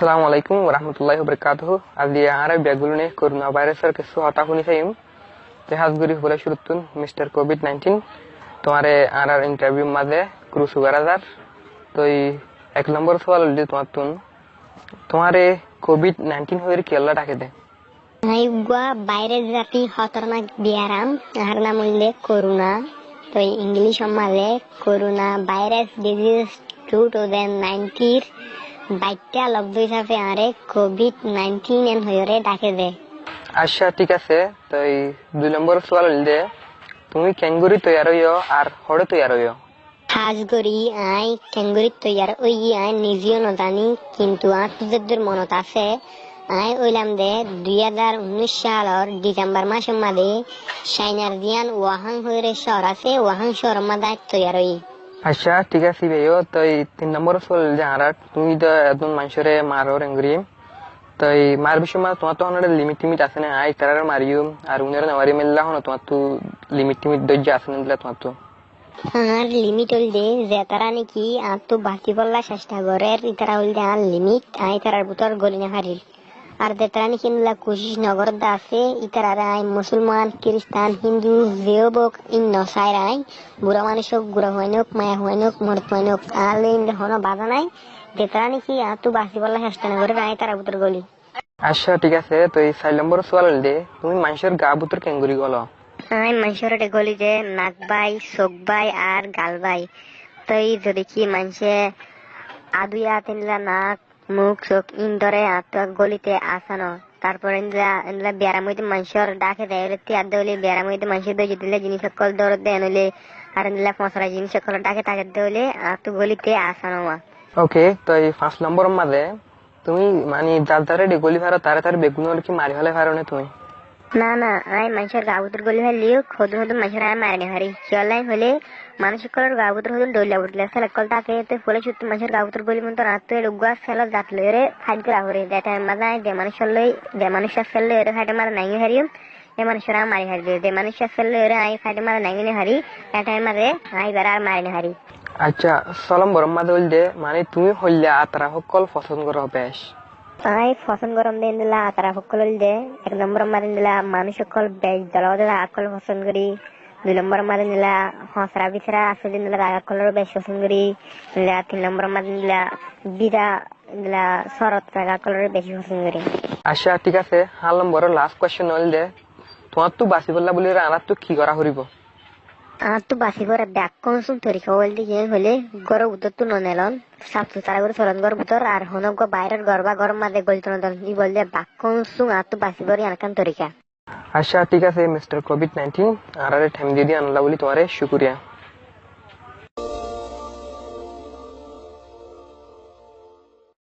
আসসালামু আলাইকুম ওরহমতুল্লাহি ওবরাকাতুহু। আজি আর বেগুলনে করোনা ভাইরাসের কিছু হতা শুনি চাইম তেহাজগুড়ি হলে শুরুতুন মিস্টার কোভিড-19 তোমারে আর ইন্টারভিউ মাঝে ক্রুসু গারাজার তো এক নম্বর সওয়াল হল তোমার তুন তোমারে কোভিড-19 হয়ে কেলা ডাকে দে Aigua ভাইরাস জাতি খতরনাক বিয়ারাম আর নাম হইলে করোনা। তো ইংলিশ মাঝে করোনা ভাইরাস ডিজিজ 2019 বাইটা লব্ধ হিসাবে আরে কোভিড-19 এন হয়ে ডাকে দে। আচ্ছা ঠিক আছে। তো দুই নম্বর সওয়াল হল যে তুমি ক্যাঙ্গুরি তৈয়ার হইও আর হড়ে তৈয়ার হইও। খাস করি আই ক্যাঙ্গুরি তৈয়ার ওই আই নিজেও নজানি কিন্তু আত্মীয়দের মনত আছে আই ওইলাম দে 2019 সালের ডিসেম্বর মাসের মাঝে চাইনার জিয়ান ওয়াহাং হয়ে শহর আছে ওয়াহাং শহর মাঝে তৈয়ার হই। আচ্ছা ঠিক আছে ভাইও। তো তিন নম্বর সওয়াল যে আর তুমি তো একজন মানুষরে মারো রেঙ্গুরি তো মার বিষয় তোমার তো অনেক লিমিট টিমিট আছে না আই তার মারিও আর উনার নেওয়ারি মেললা হনো তোমার তো লিমিট টিমিট ধৈর্য আছে না দিলা তোমার তো আর লিমিট হল দে যে তারা নাকি আর তো বাকি বললা চেষ্টা করে তারা হল দে আর লিমিট আই তারার ভিতর গলি না হারি আর যে তারা নাকি কোশিশ নগর দা আছে ইতারা আই মুসলমান খ্রিস্টান হিন্দু যেও বক ইন নসাই রাই বুড়া মানুষ হোক বুড়া হইনক মায়া হইনক মরত হইনক আর হনো বাধা নাই যে তারা নাকি আর তো বাকি বললা চেষ্টা না করে আই তারার ভিতর গলি। আচ্ছা ঠিক আছে। তো এই 4 নম্বর সওয়াল হল দে তুমি মানুষের গা ভিতর ক্যাঙ্গুরি গলো আমি মানুষের গলি যে নাক বাই চোখ বাই আর গাল বাই তো যদি কি মানুষে আদুয়া তিনলা নাক মুখ চোখ ইন্দরে গলিতে আসানো তারপরে বেড়ার মধ্যে মানুষের ডাকে দেয় তিয়ার দলে বেড়ার মধ্যে মানুষের দই দিলে জিনিস সকল দৌড় দেয় নইলে আর ফসরা জিনিস সকল ডাকে তাকে দলে তো গলিতে আসানো। ওকে। তো এই 5 নম্বর মাঝে তুমি মানে যার যারে গলি ভারো তারে তার বেগুনের কি মারি ফেলে ভারো না তুমি না না আই মানুষের গাবুতর গলি হলিও খোদ খোদ মানুষের আয় মারেনি হারি চলাই হলে মানুষের কলার গাবুতর হলে ডইলা উঠলে সেলেকল তাকে তো ফলে ছুটি মানুষের গাবুতর গলি মতো রাত লুগুয়া সেল জাত লইরে ফাইট করা হরে দেটা মাঝে দে মানুষের লই দে মানুষের সেল লইরে ফাইটে মারা নাই হারিও এ মানুষের মারি হারি দে মানুষের সেল লইরে আই ফাইটে মারা নাই হারি এটা মাঝে আই বেড়া আর মারিনি হারি। আচ্ছা 6 নম্বর মাঝে হল দে মানে তুমি হইলে আতরা সকল পছন্দ করো বেশ আই পছন্দ গরম দিন দিলা তারা সকল দে এক নম্বর মারিন দিলা মানুষ সকল বেশ জলদিলা আকল পছন্দ করি। 2 নম্বর মারিন দিলা হসরা বিছরা আছে দিন দিলা আকলের বেশ পছন্দ করি। 3 নম্বর মারিন দিলা বিরা দিলা শরৎ আকলের বেশি পছন্দ করি। আচ্ছা ঠিক আছে। 4 নম্বর লাস্ট কোশ্চেন হল দে তোমার তো বাসি বললা বলি আর তো কি করা হরিব আর তো বাসি করে ব্যাক কনসুম তরিকা বলতে যে হলে গড় উত্তর তো ননেলন সাফ সুতরা করে চলন গড় ভিতর আর হনক বাইরের গড় বা গরম মাঝে গলিত নদল ই বললে ব্যাক কনসুম আর তো বাসি করে আনকান তরিকা। আচ্ছা ঠিক আছে মিস্টার কোভিড-19 আর টাইম দিয়ে আনলা বলি তোমারে শুকরিয়া।